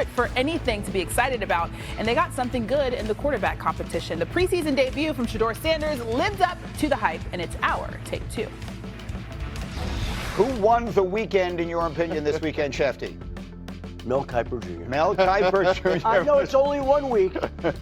for anything to be excited about, and they got something good in the quarterback competition. The preseason debut from Shedeur Sanders lived up to the hype, and it's our Take 2. Who won the weekend, in your opinion, this weekend, Shefty? Mel Kiper Jr. Mel Kiper Jr. I know it's only 1 week.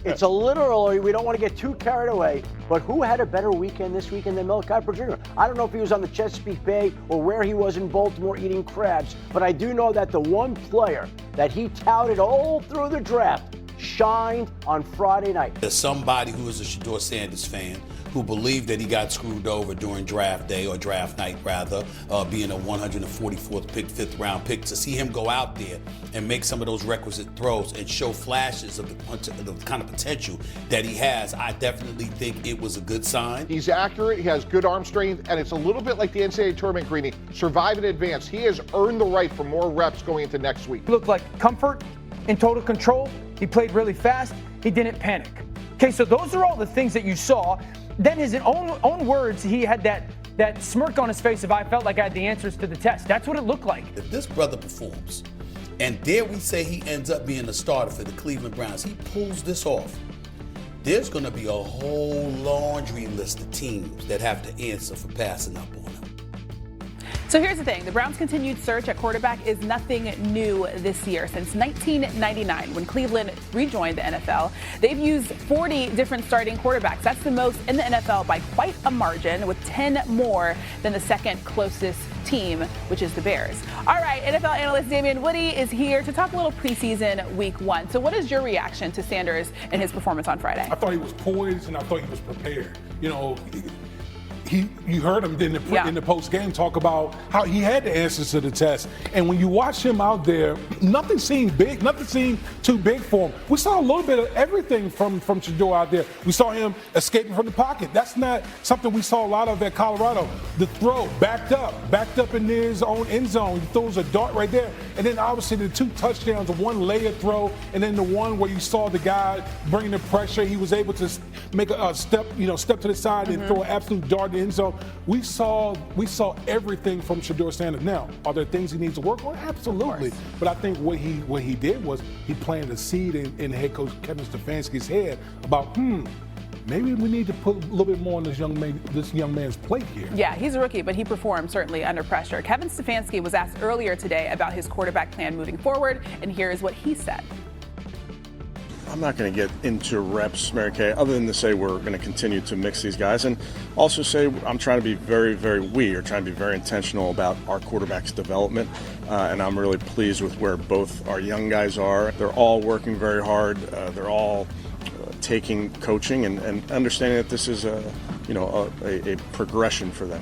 It's a little early. We don't want to get too carried away. But who had a better weekend this weekend than Mel Kiper Jr.? I don't know if he was on the Chesapeake Bay or where he was in Baltimore eating crabs, but I do know that the one player that he touted all through the draft shined on Friday night. There's somebody who is a Shedeur Sanders fan who believed that he got screwed over during draft day, or draft night rather, being a 144th pick, 5th round pick. To see him go out there and make some of those requisite throws and show flashes of the kind of potential that he has, I definitely think it was a good sign. He's accurate, he has good arm strength, and it's a little bit like the NCAA tournament, Greeny. Survive in advance. He has earned the right for more reps going into next week. He looked like comfort, in total control. He played really fast. He didn't panic. Okay, so those are all the things that you saw. Then his own words, he had that smirk on his face of, I felt like I had the answers to the test. That's what it looked like. If this brother performs, and dare we say he ends up being the starter for the Cleveland Browns, he pulls this off, there's going to be a whole laundry list of teams that have to answer for passing up on him. So here's the thing. The Browns' continued search at quarterback is nothing new this year. Since 1999, when Cleveland rejoined the NFL, they've used 40 different starting quarterbacks. That's the most in the NFL by quite a margin, with 10 more than the second closest team, which is the Bears. All right, NFL analyst Damian Woody is here to talk a little preseason week 1. So what is your reaction to Sanders and his performance on Friday? I thought he was poised, and I thought he was prepared. You know, you heard him in the post game talk about how he had the answers to the test. And when you watch him out there, nothing seemed big, nothing seemed too big for him. We saw a little bit of everything from Shedeur out there. We saw him escaping from the pocket. That's not something we saw a lot of at Colorado. The throw, backed up in his own end zone. He throws a dart right there. And then obviously the 2 touchdowns, the one layered throw, and then the one where you saw the guy bringing the pressure. He was able to make a step to the side and throw an absolute dart in the end zone. We saw everything from Shedeur Sanders. Now, are there things he needs to work on? Absolutely. But I think what he did was he planted a seed in head coach Kevin Stefanski's head about, maybe we need to put a little bit more on this young man's plate here. Yeah, he's a rookie, but he performed certainly under pressure. Kevin Stefanski was asked earlier today about his quarterback plan moving forward, and here is what he said. I'm not going to get into reps, Mary Kay, other than to say we're going to continue to mix these guys, and also say I'm trying to be very, very trying to be very intentional about our quarterback's development, and I'm really pleased with where both our young guys are. They're all working very hard. They're all taking coaching and understanding that this is a progression for them.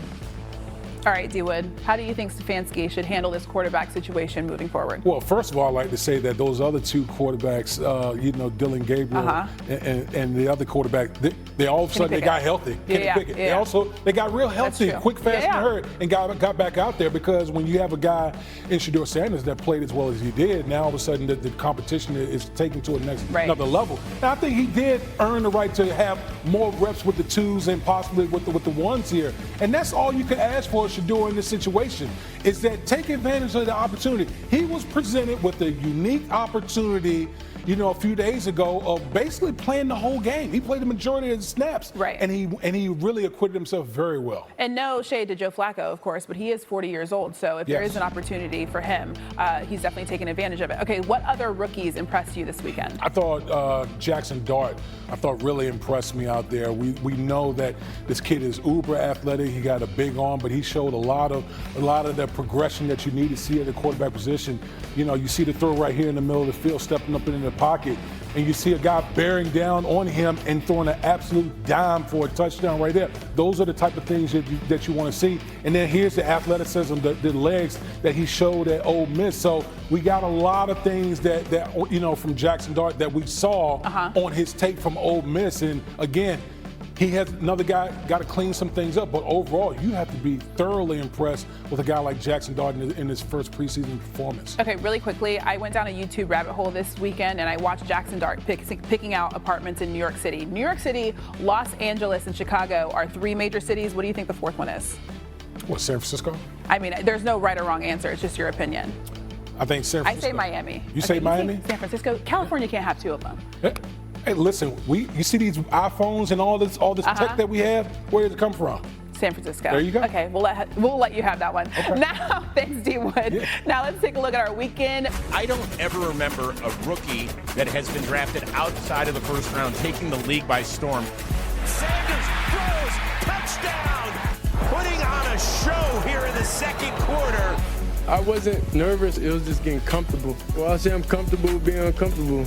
All right, D. Wood, how do you think Stefanski should handle this quarterback situation moving forward? Well, first of all, I'd like to say that those other 2 quarterbacks, Dylan Gabriel and the other quarterback, they all of a sudden they got healthy. Kenny Pickett. They got real healthy, quick, fast, and hurt, and got back out there, because when you have a guy in Shedeur Sanders that played as well as he did, now all of a sudden the competition is taken to another level. Now, I think he did earn the right to have more reps with the 2s and possibly with the 1s here, and that's all you can ask for Shedeur in this situation, is that take advantage of the opportunity. He was presented with a unique opportunity, a few days ago, of basically playing the whole game. He played the majority of the snaps, right? And he really acquitted himself very well. And no shade to Joe Flacco, of course, but he is 40 years old, so if there is an opportunity for him, he's definitely taking advantage of it. Okay, what other rookies impressed you this weekend? I thought Jackson Dart, really impressed me out there. We know that this kid is uber athletic. He got a big arm, but he showed a lot of the progression that you need to see at the quarterback position. You see the throw right here in the middle of the field, stepping up in the pocket, and you see a guy bearing down on him and throwing an absolute dime for a touchdown right there. Those are the type of things that you want to see. And then here's the athleticism, the legs that he showed at Ole Miss. So we got a lot of things that from Jackson Dart that we saw on his tape from Ole Miss. And again, he has another guy got to clean some things up, but overall, you have to be thoroughly impressed with a guy like Jackson Dart in his first preseason performance. Okay, really quickly, I went down a YouTube rabbit hole this weekend, and I watched Jackson Dart picking out apartments in New York City. New York City, Los Angeles, and Chicago are 3 major cities. What do you think the 4th one is? What, San Francisco? I mean, there's no right or wrong answer. It's just your opinion. I think San I Francisco. say Miami. You say Miami? San Francisco. California can't have two of them. Hey, listen, you see these iPhones and all this tech that we have? Where did it come from? San Francisco. There you go. Okay, we'll let you have that one. Okay. Now, thanks, D. Wood. Yeah. Now let's take a look at our weekend. I don't ever remember a rookie that has been drafted outside of the first round taking the league by storm. Sanders throws, touchdown, putting on a show here in the second quarter. I wasn't nervous, it was just getting comfortable. Well, I say I'm comfortable being uncomfortable.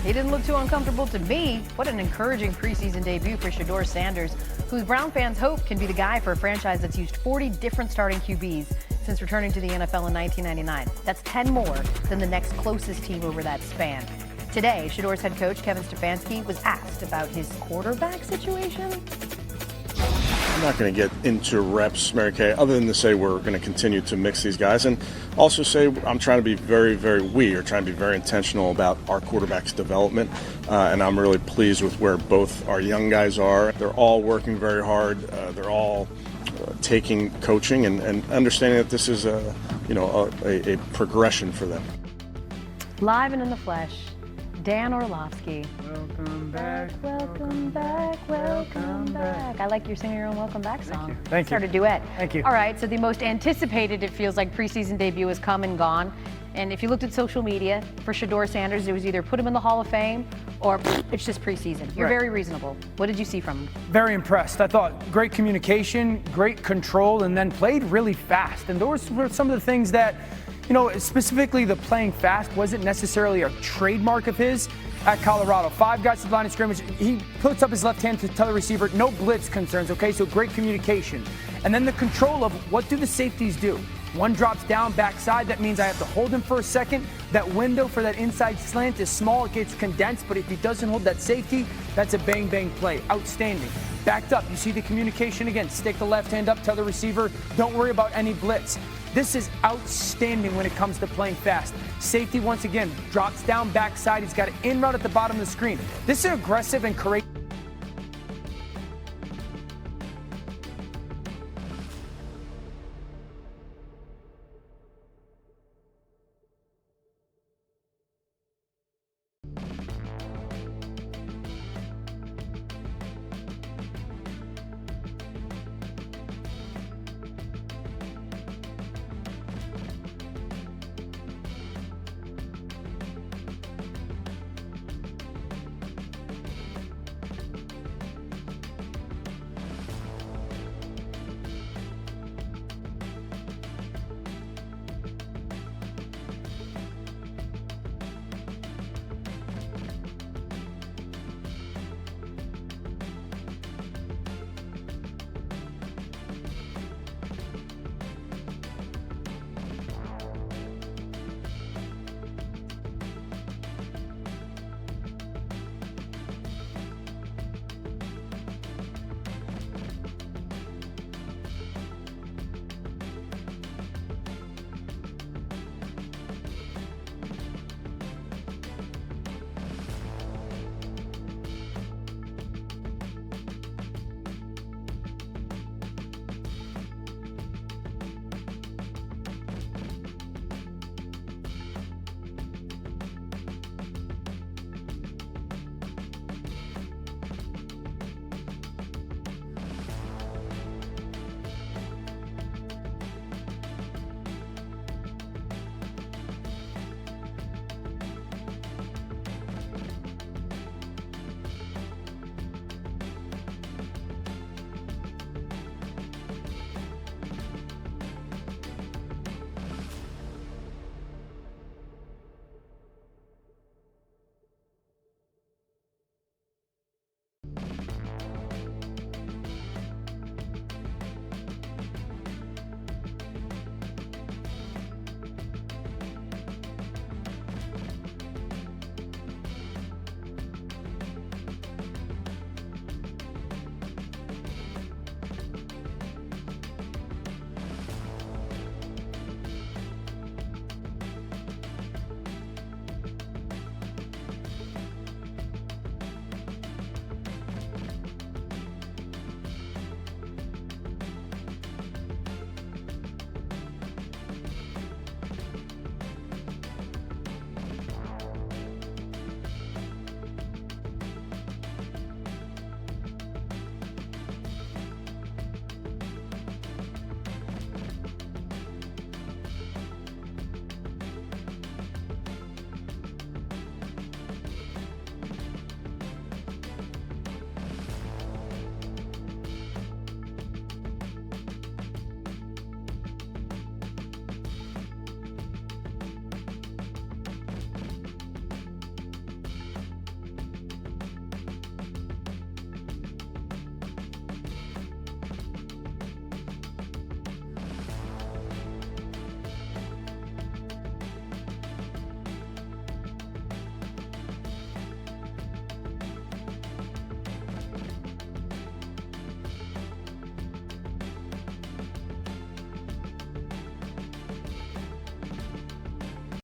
He didn't look too uncomfortable to me. What an encouraging preseason debut for Shedeur Sanders, whose Brown fans hope can be the guy for a franchise that's used 40 different starting QBs since returning to the NFL in 1999. That's 10 more than the next closest team over that span. Today, Shedeur's head coach, Kevin Stefanski, was asked about his quarterback situation. I'm not going to get into reps, Mary Kay, other than to say we're going to continue to mix these guys, and also say I'm trying to be we are trying to be very intentional about our quarterback's development, and I'm really pleased with where both our young guys are. They're all working very hard. They're all taking coaching and understanding that this is a progression for them. Live and in the flesh, Dan Orlovsky. Welcome back. Welcome back. Welcome back. I like your singing your own welcome back song. Thank you. Start a duet. Thank you. All right, so the most anticipated, it feels like, preseason debut has come and gone. And if you looked at social media for Shedeur Sanders, it was either put him in the Hall of Fame or it's just preseason. You're very reasonable. What did you see from him? Very impressed. I thought great communication, great control, and then played really fast. And those were some of the things that, specifically the playing fast wasn't necessarily a trademark of his at Colorado. 5 guys to the line of scrimmage. He puts up his left hand to tell the receiver, no blitz concerns, okay? So great communication. And then the control of what do the safeties do? One drops down backside. That means I have to hold him for a second. That window for that inside slant is small. It gets condensed. But if he doesn't hold that safety, that's a bang-bang play. Outstanding. Backed up. You see the communication again. Stick the left hand up. Tell the receiver, don't worry about any blitz. This is outstanding when it comes to playing fast. Safety, once again, drops down backside. He's got an in route at the bottom of the screen. This is aggressive and courageous.